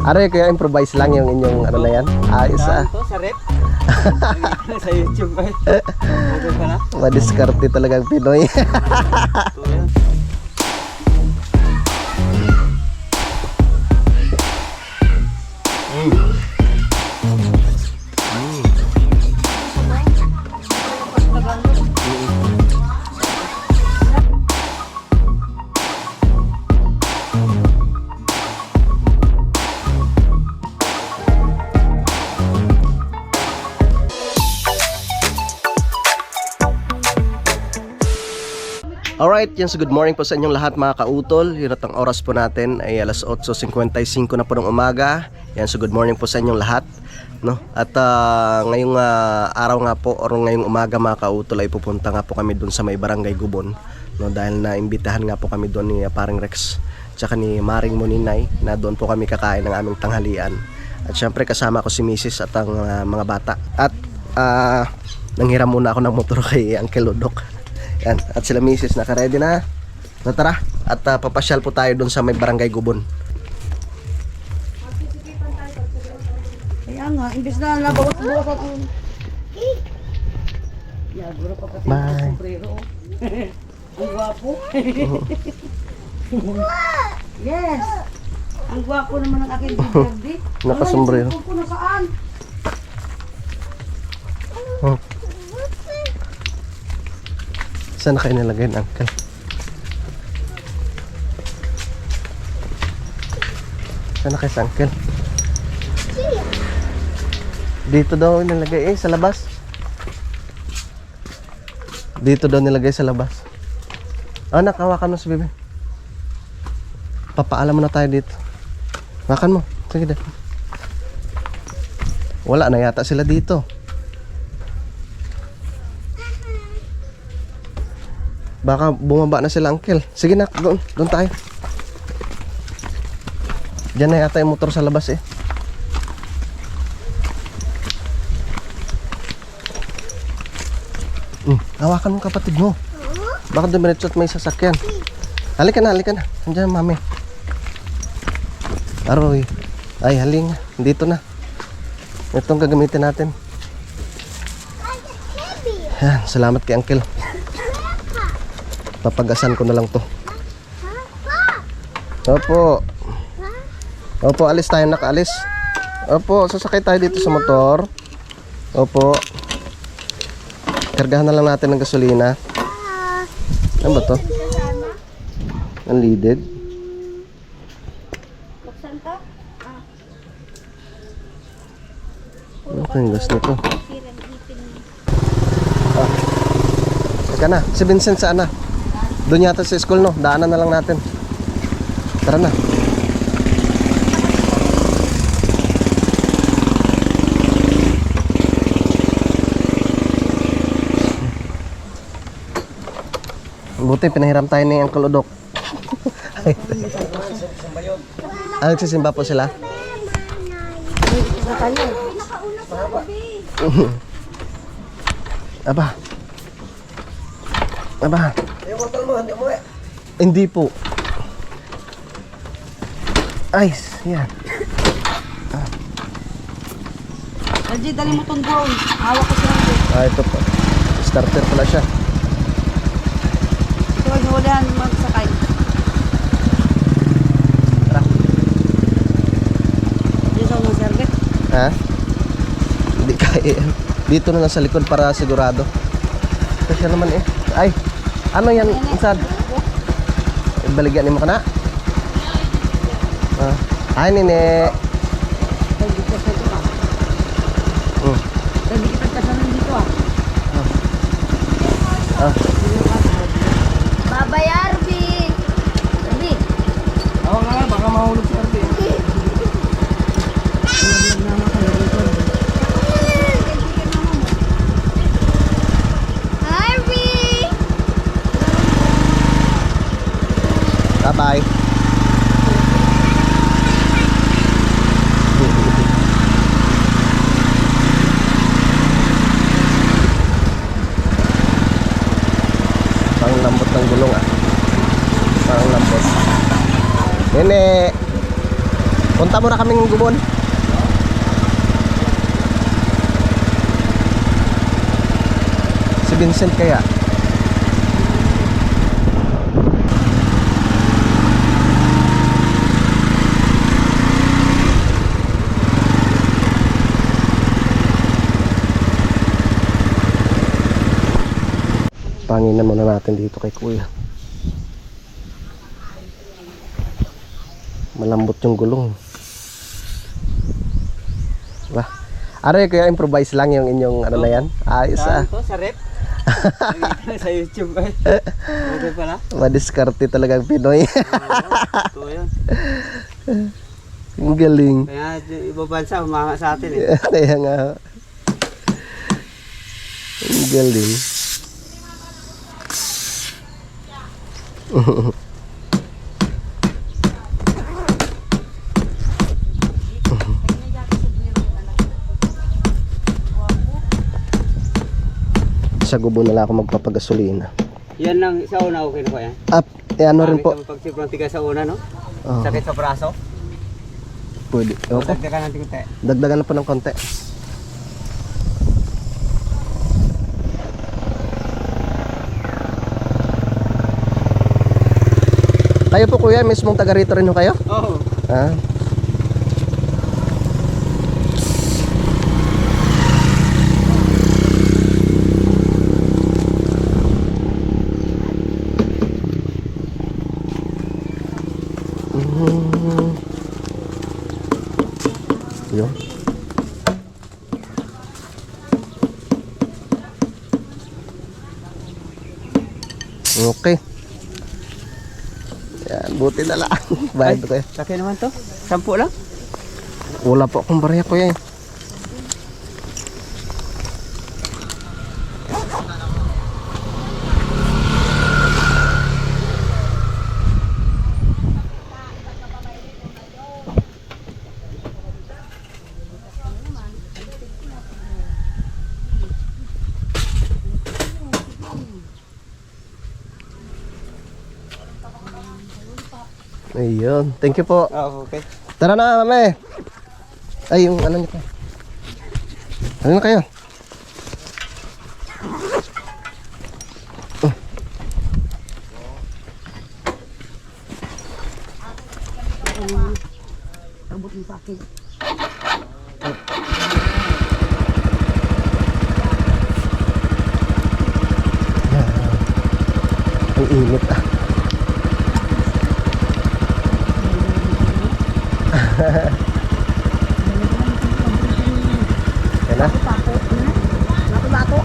Aray, kaya improvise lang yung inyong ano na yan. Ayos ah. Ito, sa rep. Sa YouTube ba? Okay ka na? Madiskarte talagang Pinoy. Ito yan. Alright, yan, so good morning po sa inyong lahat mga kautol. Yun at ang oras po natin ay alas 8:55 na po ng umaga. Yan, so good morning po sa inyong lahat, no? At ngayong araw nga po, or ngayong umaga mga kautol, ay pupunta nga po kami dun sa may barangay Gubon, no? Dahil naimbitahan nga po kami doon ni Paring Rex tsaka ni Maring Moninay, na doon po kami kakain ng aming tanghalian. At syempre kasama ko si Mrs. at ang mga bata. At nanghiram muna ako ng motor kay Uncle Udok. Yan, at sila Mrs. naka-ready na. So tara, at papasyal po tayo dun sa may barangay Gubon. Kaya nga, imbis na nabawas-bawas ako. Yaguro pa pati Bye. ang sombrero. Ang gwapo. Yes! Ang gwapo naman ng aking birthday. Nakasombrero. Ay, na saan? Oh. Saan na kayo nilagay ng Uncle? Saan na kayo sa Uncle? Dito daw nilagay sa labas. Dito daw nilagay sa labas. Anak, hawakan mo si Bebe. Papaalam mo na tayo dito. Hawakan mo. Sige deh. Wala na yata sila dito. Baka bumaba na sila, Uncle. Sige na, doon tayo. Diyan na yata yung motor sa labas eh. Hawakan mo kapatid mo. Baka dumiretso at may sasakyan. Halika na. Andiyan, mami. Aroy. Ay, haling. Dito na. Itong gagamitin natin. Yan, salamat kay Uncle. Papagasan ko na lang to. Opo. Opo, alis tayo, nakaalis. Opo, sasakay tayo dito sa motor. Opo. Kargahan na lang natin ng gasolina. Ano ba to? Unleaded. Ano kayong gas nito? Teka na, si Vincent saan na? Doon yata sa school, no? Daanan na lang natin. Tara na. Buti pinahiram tayo ni Uncle Udok. Nagsisimba po sila? Aba. Yung motor mo, hindi umuwi. Hindi po. Ay, yan. Raji, dali mo itong drone. Hawak ko siya. Ito po. Starter pala siya. Ito, hinulihan magsakay. Tara. Dito mo service. Ha? Hindi kaya. Dito na lang sa likod para sigurado. Kasi naman eh. Ay, ano yan? Insad? Baligyan mo ka na? Ay, nene. Raji, kasi ito ka. Raji, kita kasalan dito ah. Baba Yarbi! Yarbi! Ako nga, baka mahulog si Arby. Yarbi! Bye-bye. Parang lambot ng gulong ah. Parang lambot. Nene! Punta muna kaming Gubon. Si Vincent kaya. Panginan muna natin dito kay Kuya. Malambot yung gulong. Wah. Ano yung kaya improvise lang yung inyong ano na yan? Ayos Saan ah. to? Sa rep? Nakita sa YouTube ay. Okay pala. Madiskarte talagang Pinoy. Ito yun. Ang galing. Kaya ibang bansa humanga sa atin eh. Kaya nga. Ang galing. Sa Gubon na lang ako magpapagasolina. Yan lang sa una okay na ko yan. Up, ano rin po. Pag sobrang tigas sa una no? Oo. Sakit sa braso. Pwede. O Okay. dagdagan natin konti. Dagdagan na po ng konti. Kayo po kuya, mismong taga rito rin ho kayo? Oo. Ah. Yun. Okay. Yan, buti na lang. Bayad ko eh. Laki naman to. 10 lang. Wala po akong barya kuya eh. Ayun. Thank you po. Oo, okay. Tara na, mame. Ay, yung ano nito. Ano na kayo? Abot mo sa akin. Ang init ah. Yan na. Naku-bako.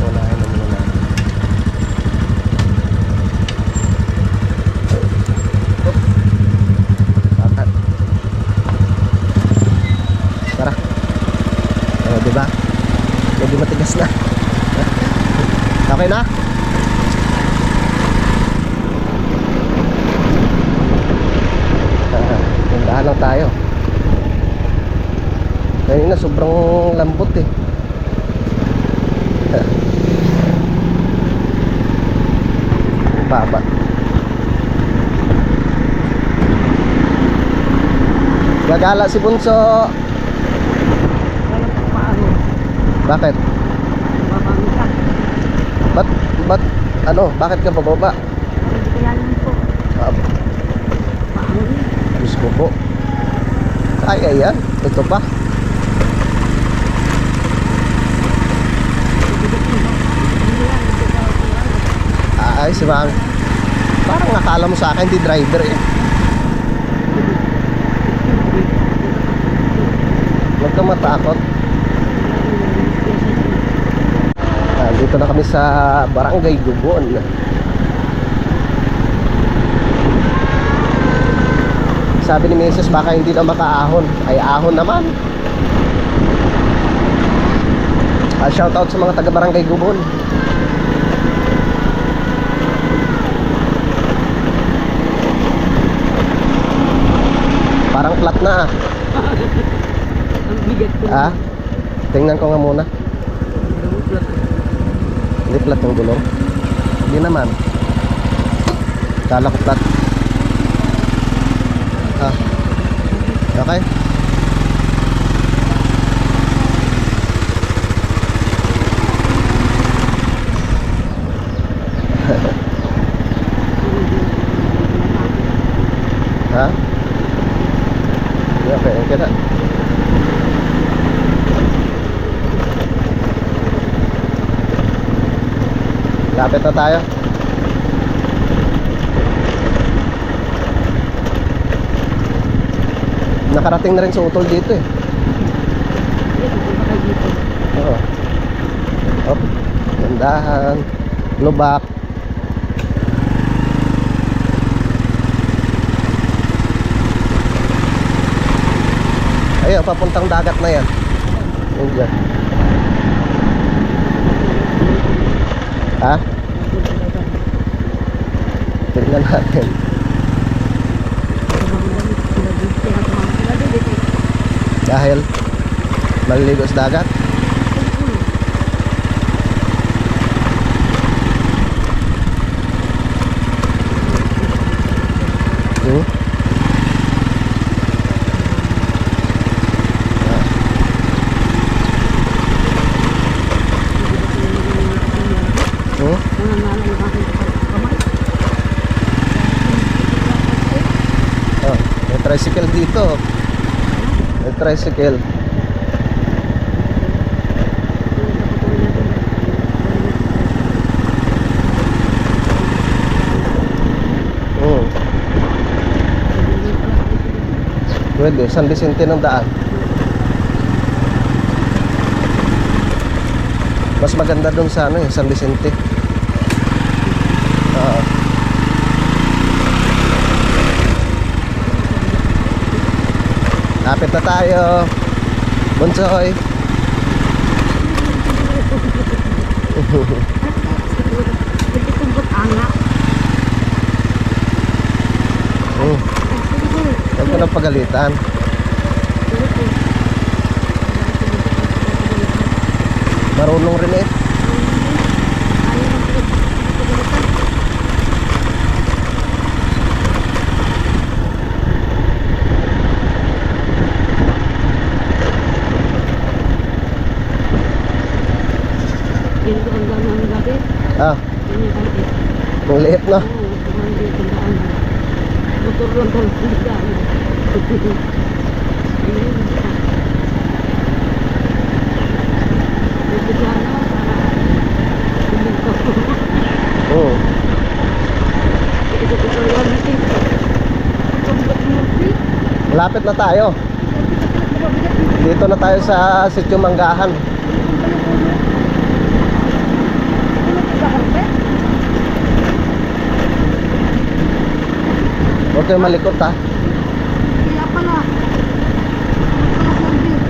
Unahin na muna natin. Bakat. Tara. O, diba? Medyo matigas na. Okay na? Tindahan lang tayo. Kanina sobrang lambot eh. Baba. Gagala si Bunso. Walang paano. Bakit? Babang ka. Ba't ano? Bakit ka pababa? Hindi kaya naman po. Paano? Paano rin. Diyos ko po. Ay, ayan. Ito pa. Ay, si Mami. Parang nakala mo sa akin, di driver eh. Huwag kang matakot. Dito na kami sa Barangay Gubon. Sabi ni Mrs. baka hindi na makaahon. Ay, ahon naman. Shoutout sa mga taga Barangay Gubon. Parang flat na ah. Ang bigat ko. Ah? Tingnan ko nga muna. Hindi flat yung gulong. Hindi naman. Kala ko plat. Ah. Okay. Ha? Okay, okay na. Lapit na tayo. Nakarating na rin sa utol dito eh. Oo. Op, gandahan. Lubak. Ayun, papuntang dagat na yan. Yun dyan. Ha? Tignan natin. Dahil maliligo sa dagat. Hmm? Hmm? Oh, may tricycle dito. May tricycle. Hmm. Pwede, San Vicente ng daan. Mas maganda dun sa ano eh, San Vicente. Oo. Lapit na tayo. Bunsoy. Huwag ko nang pagalitan. Marunong rin eh. Ah, ang liit no? Motor lang kalau tidak. Oo. Lapit na tayo. Dito na tayo sa Sitio Manggahan. Huwag kayo malikot ha. Kaya pala.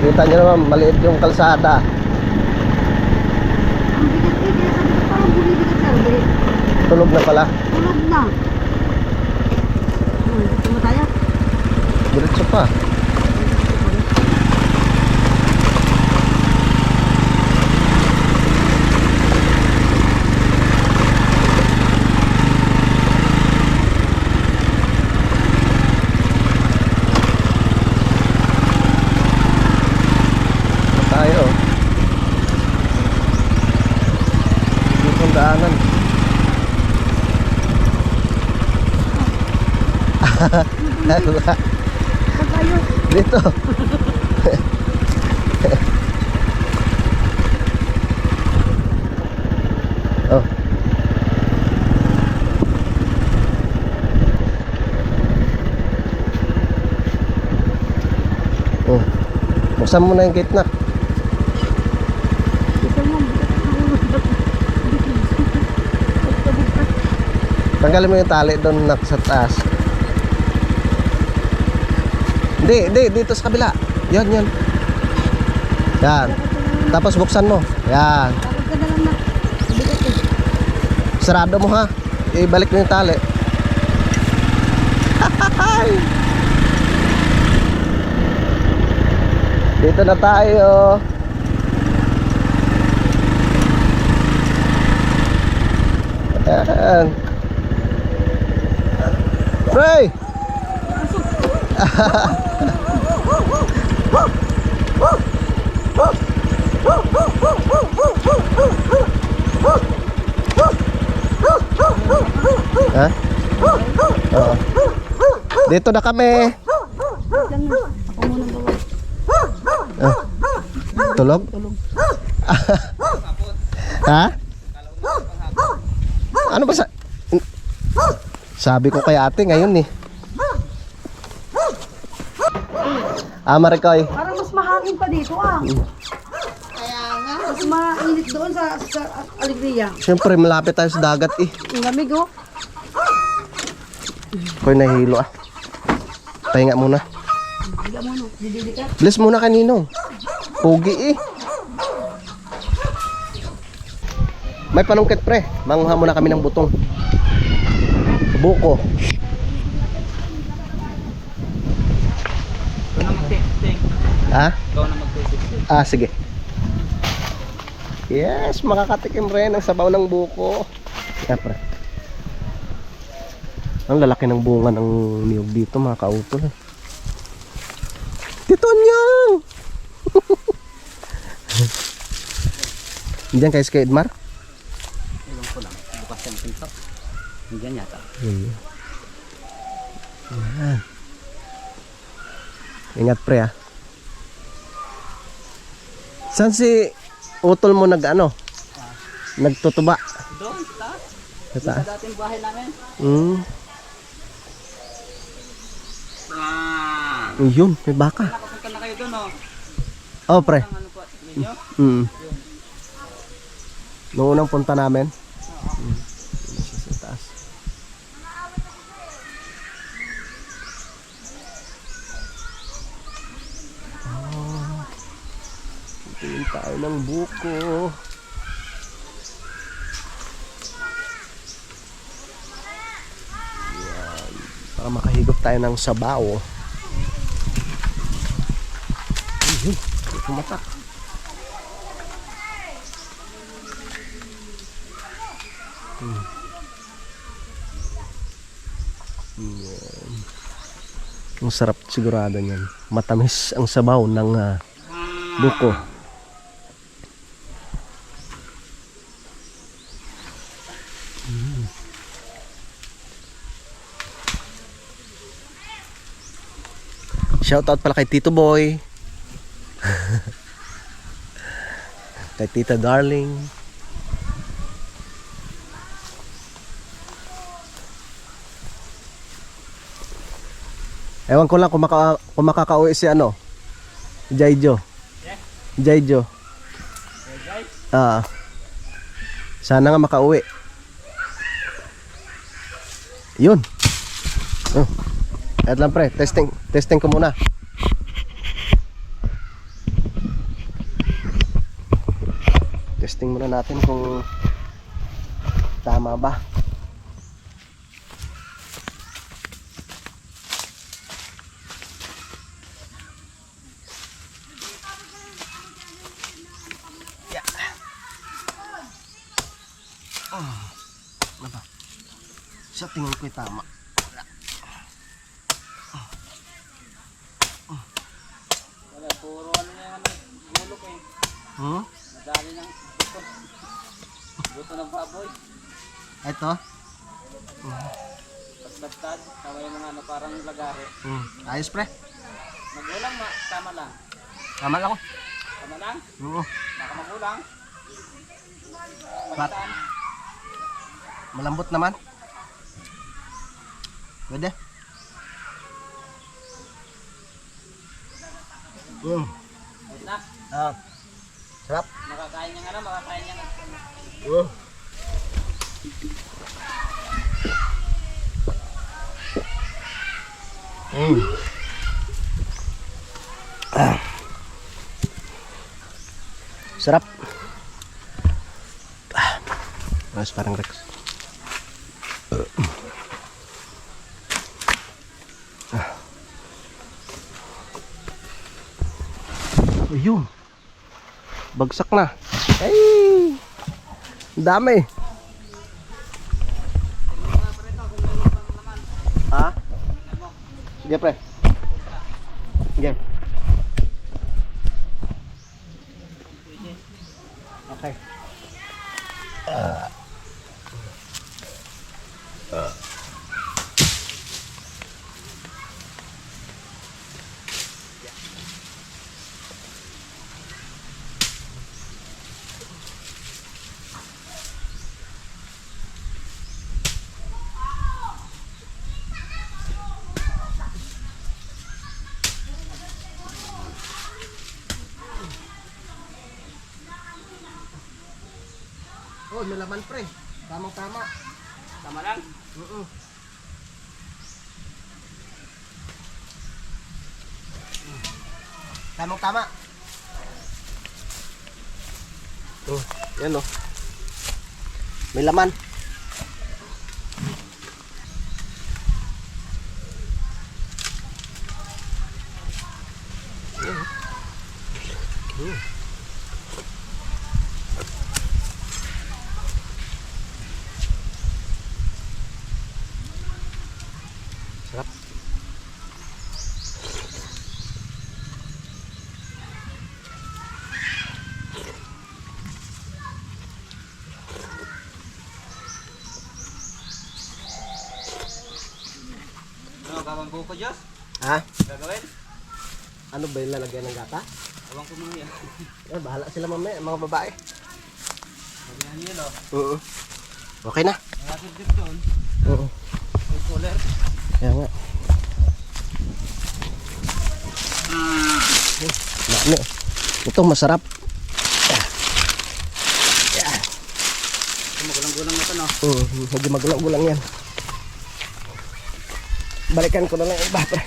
Kita nyo naman, maliit yung kalsada. Ang bigat eh, kaya sabi ko parang bumibigat lang eh. Tulog na pala. Tulog na. Gusto mo tayo? Diretso pa. Tayo. Dito ang daanan. Pagkayo. Dito. Oh. Oh. Buksan mo na yung gate na. Gusto mo, bigat. Tanggalin mo yung tali doon sa taas. Hindi, dito sa kabila. Yan. Yan. Tapos buksan mo. Yan. Takot ka na lang na. Bigat eh. Sarado mo ha. Ibalik mo yung tali. Dito na tayo. Ayan. Pre! Ha? Oo. Dito na kami. Ako muna bawa. Tulog? Ha? Ano ba sabi ko kay ate ngayon eh. Marikoy. Parang mas mahangin pa dito Kaya nga. Mas mainit doon sa Alegria. Siyempre malapit tayo sa dagat eh. Ang lamig Koy nahihilo Pahinga muna. Higa mo didili ka. Bless muna kanino. Pugi eh. May panungkit pre. Manguha muna kami ng butong. Buko. Ikaw na mag-testing. Ha? Ikaw na mag-testing. Sige. Yes, makakatikim rin ang sabaw ng buko. Pre. Ang lalaki ng bunga ng niyog dito mga kautol. Tito Nyang! Diyan kayo kay Edmar? Ilang ko lang. Bukas yung pinto. Hindi yata. Yan. Ingat pre Saan si utol mo nagtutuba? Doon, sa taas. Sa taas? Sa dating bahay namin. Yun, may baka. Nakapunta na kayo doon, Pre. Ang ano po, ninyo? Noong unang punta namin. Sa taas. Tingin tayo ng buko. Yan. Para makahigop tayo ng sabaw. Ayun, tumatak. Yan. Ang sarap sigurado niyan. Matamis ang sabaw ng buko. Shoutout pala kay Tito Boy. Kay Tita Darling. Ewan ko lang kung makakauwi si Jaijo. Jaijo. Sana nga makauwi. Yun. At lang pre, testing ko muna. Testing muna natin kung tama ba. Sa tingin ko'y tama. Wala, puro ano na yung gulok Madali ng buto. Buto ng baboy. Ito? Bastad, tama yung mga parang lagari. Ayos pre. Magulang, tama lang. Tama lang ako. Tama lang? Oo. Baka magulang. Pat. Malambot naman. Pwede. Wait na. Sarap. Makakain niya makakain niya Sarap. Mas parang Rex. Ayun. Bagsak na. Ay! Dami. Ha? Sige, pre. Sige. Okay. Oh, may laman pre. Tamang-tama. Tama lang. Tamang-tama. Oh, yan oh. May laman. Sarap. Ano, gawang buko, Diyos? Ha? Gagawin? Ano ba yung lalagyan ng gata? Awang ko mga yan. Bahala sila mamaya, mga babae. Lagyan niyo, no? Oo. Okay na. Nakasip dip doon. Oo. May cooler. Kaya nga. Dami. Ito masarap. Ito, magulang-gulang na ito, no? Medyo magulang-gulang yan. Balikan ko na lang yung iba, pre.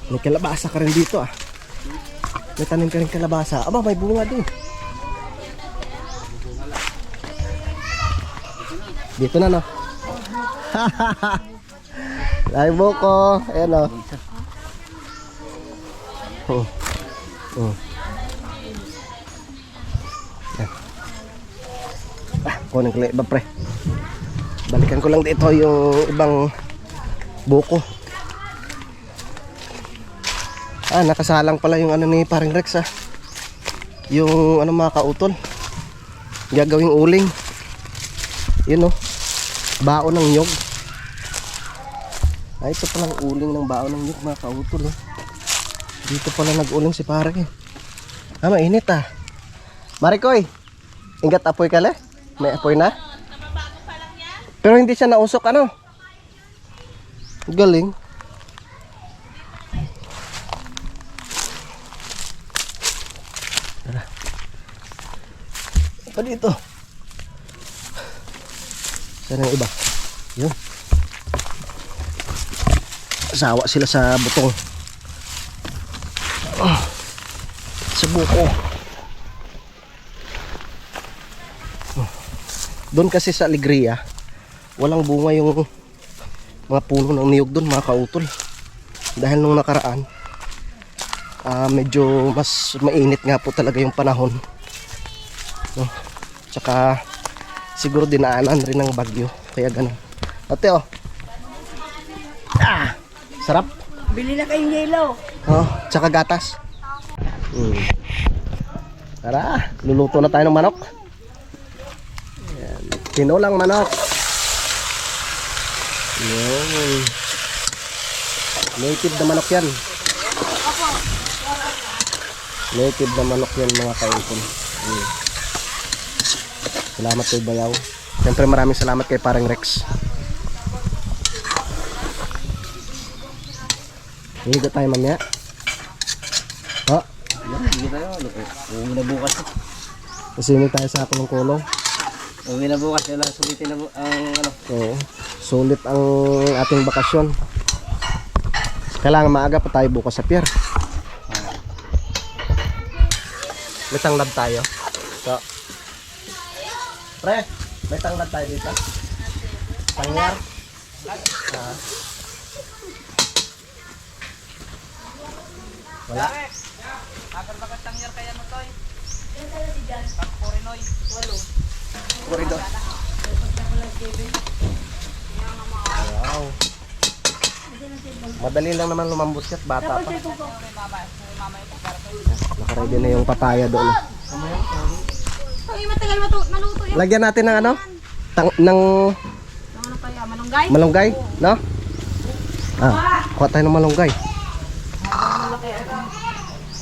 May kalabasa ka rin dito ah. May tanim ka rin kalabasa. Aba, may bunga din. Dito na, no? Ay, buko. Ayan, no? Kunin ko lang iba, pre. Balikan ko lang dito yung ibang buko. Nakasalang pala yung ano ni paring Rex ah. Yung ano mga kautol. Gagawing uling. Yun oh. Baon ng nyog. Ito palang uling ng baon ng nyog mga kautol oh. Dito pala nag-uling si pare eh. Mainit ah. Marikoy, ingat apoy ka le? May apoy na? Pero hindi siya nausok ano? Galing. Tara. Apa dito? Saan ang iba? Yun. Sawa sila sa butong. Sa buko. Doon kasi sa Alegria, walang bunga yung mga puno ng niyog doon mga kautol. Dahil nung nakaraan, medyo mas mainit nga po talaga yung panahon. No? Tsaka siguro dinaanan rin ng bagyo. Kaya ganun. Ate oh. Sarap. Bili na kayong yelo. Oh, tsaka gatas. Tara, luluto na tayo ng manok. Ayan, tinulang manok. Ayan. Native na manok yan. Native na manok yan mga kaipon. Salamat kay Bayaw. Siyempre maraming salamat kay parang Rex. Higa tayo mamaya. Ha? Hindi tayo. Uwi na bukas. Pasimig tayo sa akin ng kulong. Uwi na bukas. Kailangan sulitin na ang ano. Oo. Sulit ang ating bakasyon. Kailangan maaga pa tayo bukas sa pier. May tanglad tayo. So. Pre, may tanglad tayo dito. Tangyar. Wala. Agar bagat tangyar kaya mo toy. Pag porinoy. Walo. Koridor. Wow. Madali lang naman lumambot siya at bata pa. Nakaready na yung papaya doon. Ay, matagal maluto yan. Lagyan natin ng ano? Ng Ano kaya, malunggay? malunggay, no? Kuha tayo ng malunggay.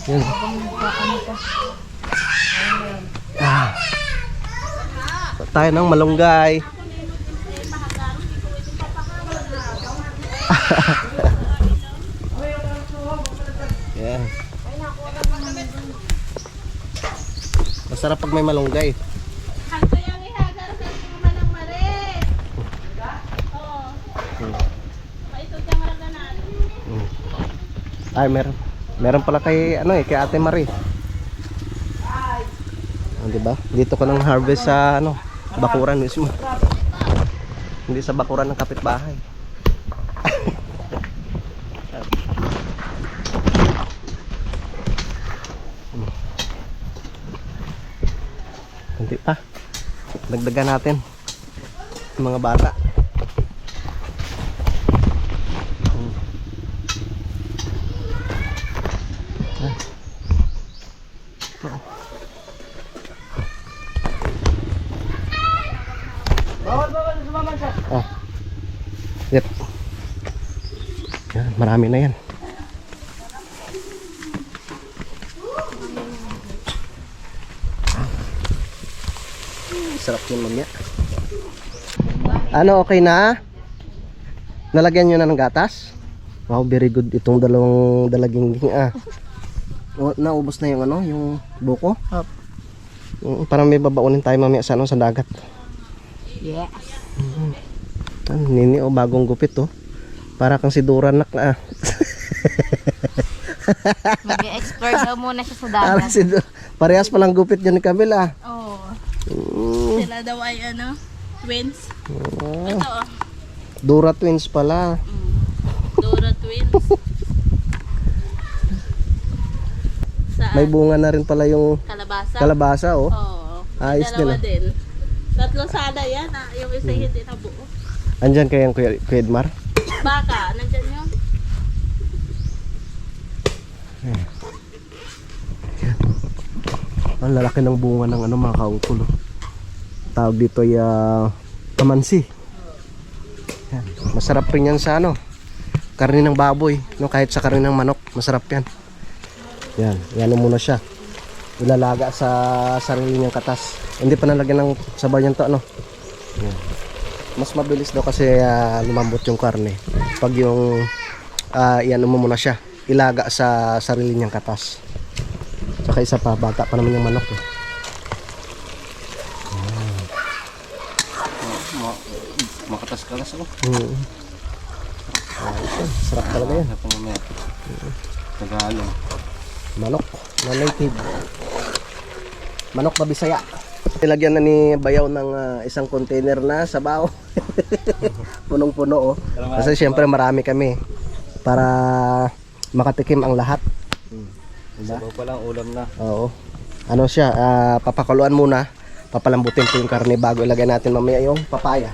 Yun. Kuha tayo ng malunggay. Yan. Masarap pag may malunggay. Ay, meron pala kay ano kay Ate Marie. Di ba? Dito ko nang harvest sa ano, bakuran mismo. Hindi sa bakuran ng kapitbahay. Hindi pa. Dagdagan natin yung mga bata. Oh. Yep. Yan, marami na yan. Sarap yun mamaya. Ano, okay na? Nalagyan nyo na ng gatas? Wow, very good itong dalawang dalaging naubos na yung ano, yung buko. Parang may babaunin tayo mamaya sa ano, sa dagat. Yes. Nini, bagong gupit para kang si Duranak na. Mag-explore daw muna siya sa dagat. Parehas palang gupit yan ni Camila. Oo. Sila daw ay ano, twins. Ito Dura twins pala. Dora twins. May bunga na rin pala yung Kalabasa. kalabasa Oo. Ayos Dalawa din. din. Tatlo sana yan yung isa hindi nabuo. Andyan kayang Kuya Edmar? Baka, nandyan yun. Ang lalaki ng bunga ng ano, mga kautol. Tawag dito ay kamansi. Yan. Masarap rin yan sa ano, karne ng baboy, no? Kahit sa karne ng manok, masarap yan. Yan muna siya. Ilalaga sa sarili niyang katas. Hindi pa nalagyan ng sabaw yan to, ano. Yan. Mas mabilis daw kasi lumambot yung karne pag yung iyan mo muna siya, ilaga sa sarili niyang katas. Saka isa pa, bata pa naman yung manok Makatas-kalas ako. Sarap talaga yan. Tagalog. Manok na native, manok na Bisaya. Nilagyan na ni Bayaw ng isang container na sabaw. Punong-puno kasi syempre marami kami para makatikim ang lahat. Sabaw pa lang, ulam na. Oo. Ano siya, papakuluan muna, papalambutin po yung karne bago ilagay natin mamaya yung papaya.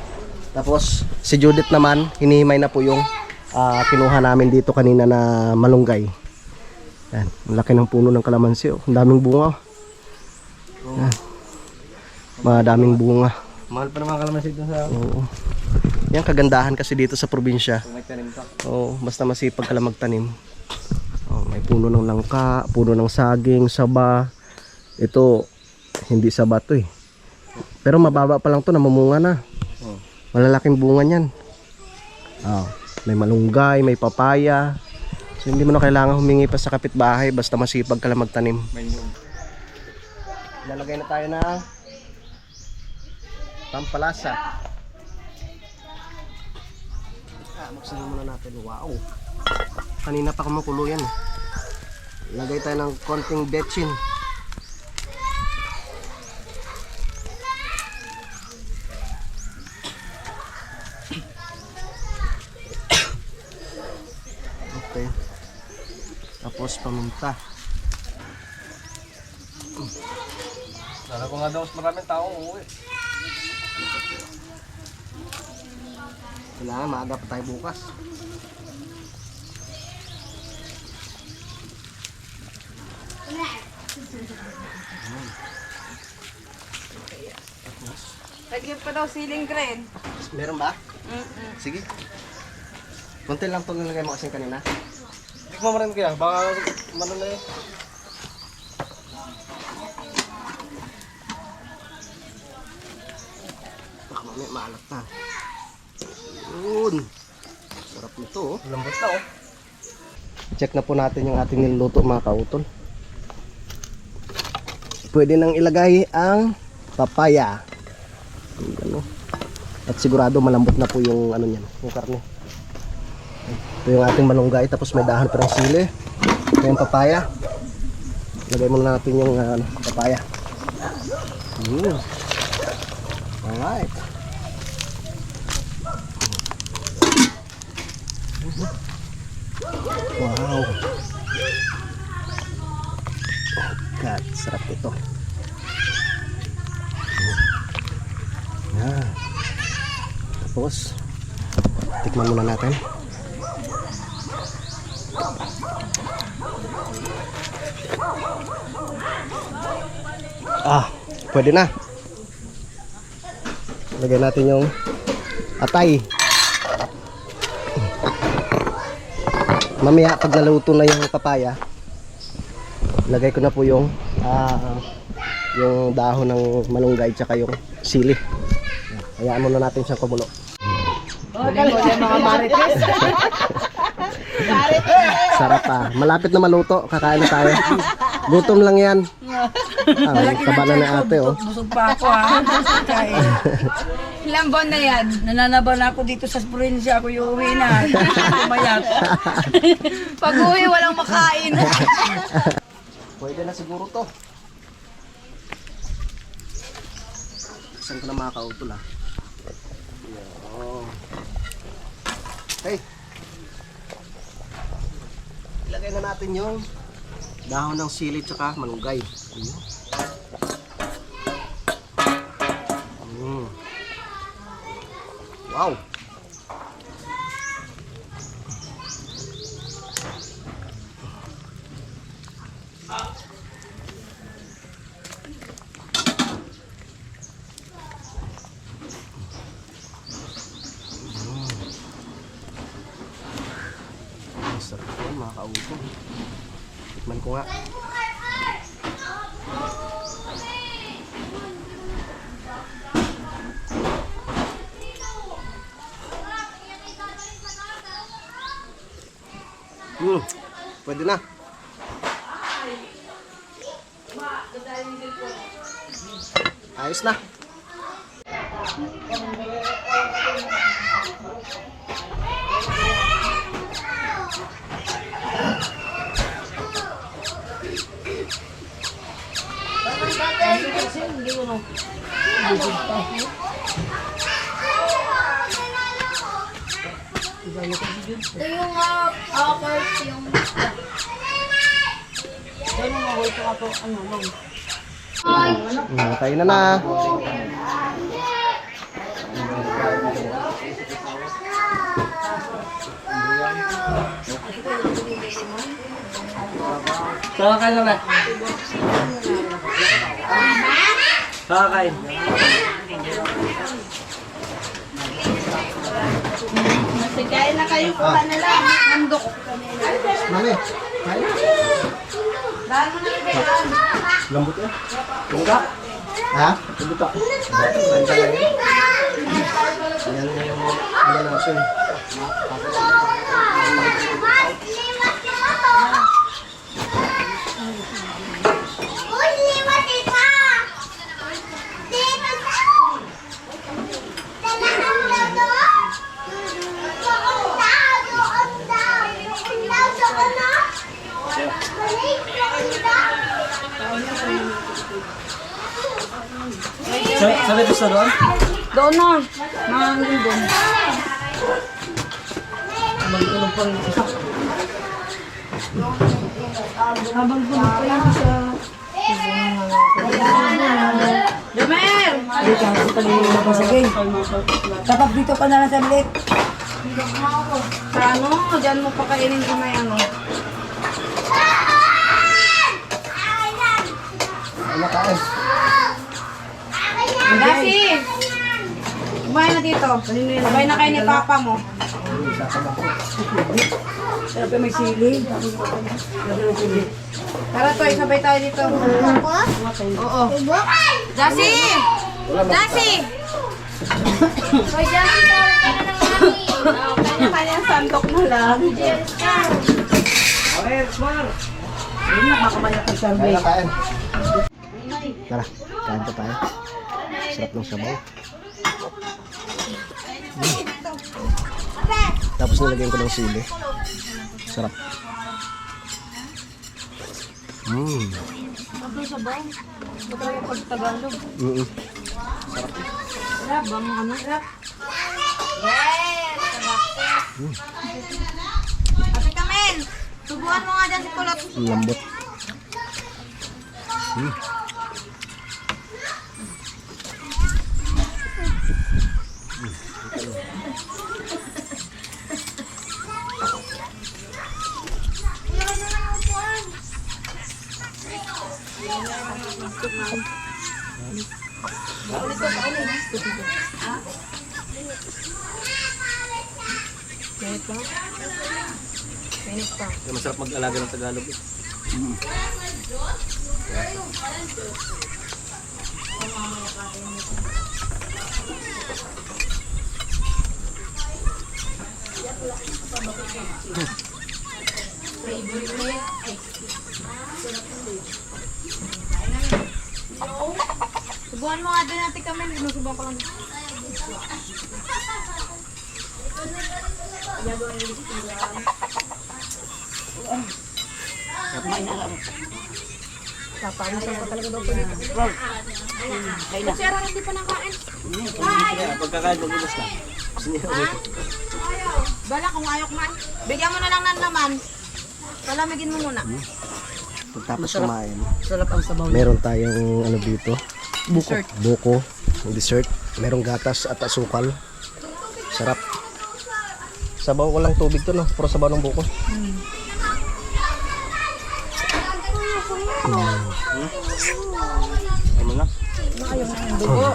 Tapos si Judith naman, hinihimay na po yung kinuha namin dito kanina na malunggay. Yan, ang laki ng puno ng kalamansi. Ang daming bunga. Yan. Madaming bunga. Mahal pa naman kalamansi dun sa Oo. Yan kagandahan kasi dito sa probinsya. kung may tanim ka. Oo, basta masipag ka lang magtanim. May puno ng langka, puno ng saging, saba. Ito, hindi saba to pero mababa pa lang to, namumunga na. Malalaking bunga niyan. May malunggay, may papaya. So hindi mo na kailangan humingi pa sa kapitbahay, basta masipag ka lang magtanim. Lalagay na tayo ng pampalasa. Buksan muna natin. Wow, kanina pa kumukulo yan. Lagay tayo ng konting betchin. Okay. Tapos paminta. Sana ko nga daw maraming tao uuwi. Kailangan maaga pa tayo bukas. Lagyan pa daw siling green. Meron ba? Sige. Konti lang itong nilagay mo kasi kanina. Tikman mo rin kaya. Baka ano na eh. Baka mamaya maalat na. Yun. Sarap nito oh. Lambot na oh. Check na po natin yung ating niluluto mga kautol. Pwede nang ilagay ang papaya. Ano. At sigurado malambot na po yung ano niyan, yung karne. Ito yung ating malunggay, tapos may dahon pa ng sili. Ito yung papaya. Lagay muna natin yung papaya. Alright. Wow. Oh God, sarap ito. Yan. Tapos tikman muna natin. Pwede na. Lagyan natin yung atay. Mamaya pag naluto na yung papaya, lagay ko na po yung dahon ng malunggay tsaka yung sili. Hayaan muna natin siyang kumulo. Mga marites. Sarap ah. Malapit na maluto. Kakain na tayo. Gutom lang yan. Taba na ni ate oh. Busog pa ako ha. Ilang buwan na yan? Nananabaw na ako dito sa probinsya. Ako yung uwi na. Tumayat. Pag uwi, walang makain. Pwede na siguro to. Saan ko na mga kautol ah. Hey. Ilagay na natin yung dahon ng sili tsaka malunggay. Wow. Sarap yan mga kaupo. Tikman ko nga. Pwede na. Ayos na. Ito yung first yung... Kain na na. Kakakain lang na. Kakakain. Kain na kayo, kuha na lang. Nandok. Mami, kain. Lambot eh. Tungka. Ha? Tungka. Kain ka lang eh. Ayan na yung ano natin. Saan ito sa doon? Doon na. Mahangin doon. Magulong pang isa. Habang pumunta pa yan sa... Jomer! Ay, kasi pala yung mapasagay. Kapag dito ka na lang sa bilik. Sa ano, dyan mo pakainin ko may ano. Ano kain? Dasi! Kumain na dito. Sabay na kayo ni Papa mo. Sarap yung may sili. Tara to, sabay tayo dito. Oo. Dasi! Dasi! Hoy, Jackie, tawag ka na ng mami. Kanya-kanyang sandok na lang. Kain na kain. Tara, kain pa tayo. Sarap ng sabaw. Tapos nilagyan ko ng sili. Sarap. Mm. Ate Kamel, subuhan mo nga dyan si Kulot. Ang lambot. Masarap mag-alaga ng Tagalog. Subuhan mo nga din Ate Kamel. Sinusubuhan ko lang. Pagkakain, magulos ka. Bala kung ayaw kumain. Bigyan mo na lang ng laman. Palamigin mo muna. Pagtapos kumain, Sarap ang sabaw. meron tayong ano dito. Buko. Yung dessert. Merong gatas at asukal. Sarap. Sabaw ko lang tubig to, no? Puro sabaw ng buko. Ano na? Dugo.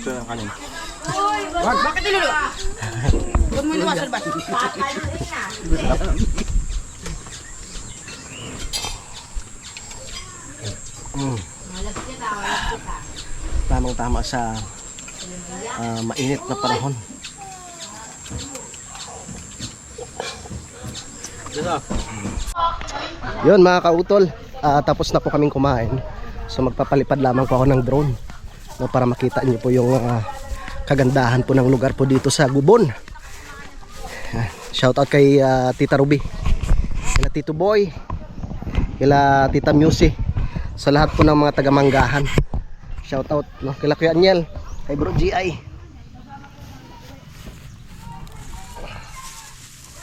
Ito yung kanin. Bakit nilulo? Huwag mo luwas, Albas. Tamang-tama sa mainit na panahon. Yun mga kautol, tapos na po kaming kumain. So magpapalipad lamang po ako ng drone, no, para makita niyo po yung kagandahan po ng lugar po dito sa Gubon. Shout out kay Tita Ruby, kila Tito Boy, kila Tita Musi, sa lahat po ng mga taga-Manggahan. Shout out, no, kila Kuya Aniel, kay Bro GI.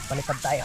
Palipad tayo.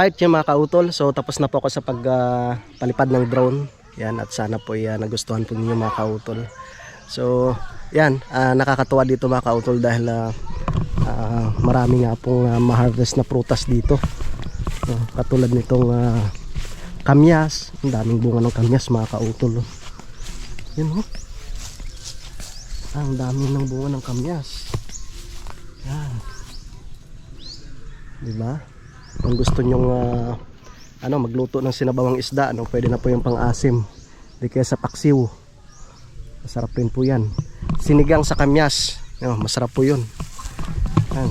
Alright, yung mga kautol. So tapos na po ako sa pagpalipad ng drone. Yan, at sana po nagustuhan po ninyo mga kautol. So yan, nakakatuwa dito mga kautol dahil marami nga pong ma-harvest na prutas dito. Katulad nitong kamyas. Ang daming bunga ng kamyas mga kautol. Yan ho. Ang dami ng bunga ng kamyas. Yan. Diba? Kung gusto nyong magluto ng sinabawang isda, pwede na po yung pang-asim. Di kaya sa paksiw. Masarap rin po yan. Sinigang sa kamyas. Masarap po yun. Yan.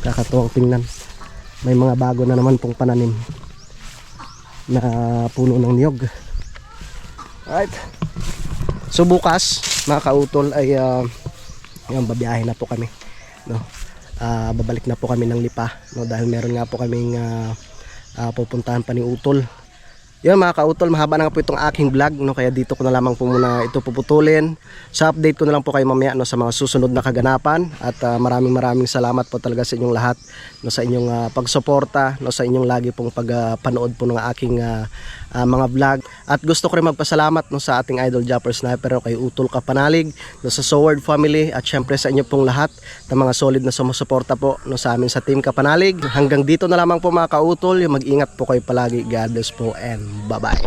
Kakatuwang tingnan. May mga bago na naman pong pananim na puno ng niyog. Alright. So bukas, mga kautol, ay babiyahin na po kami. Babalik na po kami ng Lipa, dahil meron nga po kaming pupuntahan pa ni Utol. Yun mga kautol, mahaba na nga po itong aking vlog, kaya dito ko na lamang po muna ito puputulin. Sa update ko na lang po kayo mamaya sa mga susunod na kaganapan. At maraming salamat po talaga sa inyong lahat, sa inyong pagsuporta, sa inyong lagi pong pagpanood po ng aking mga vlog. At gusto ko rin magpasalamat sa ating idol Japper Sniper, kay Utol Kapanalig, sa Soward family, at syempre sa inyo pong lahat ng mga solid na sumusuporta po sa amin sa Team Kapanalig. Hanggang dito na lamang po mga kautol, mag-ingat po kayo palagi. God bless po and bye-bye.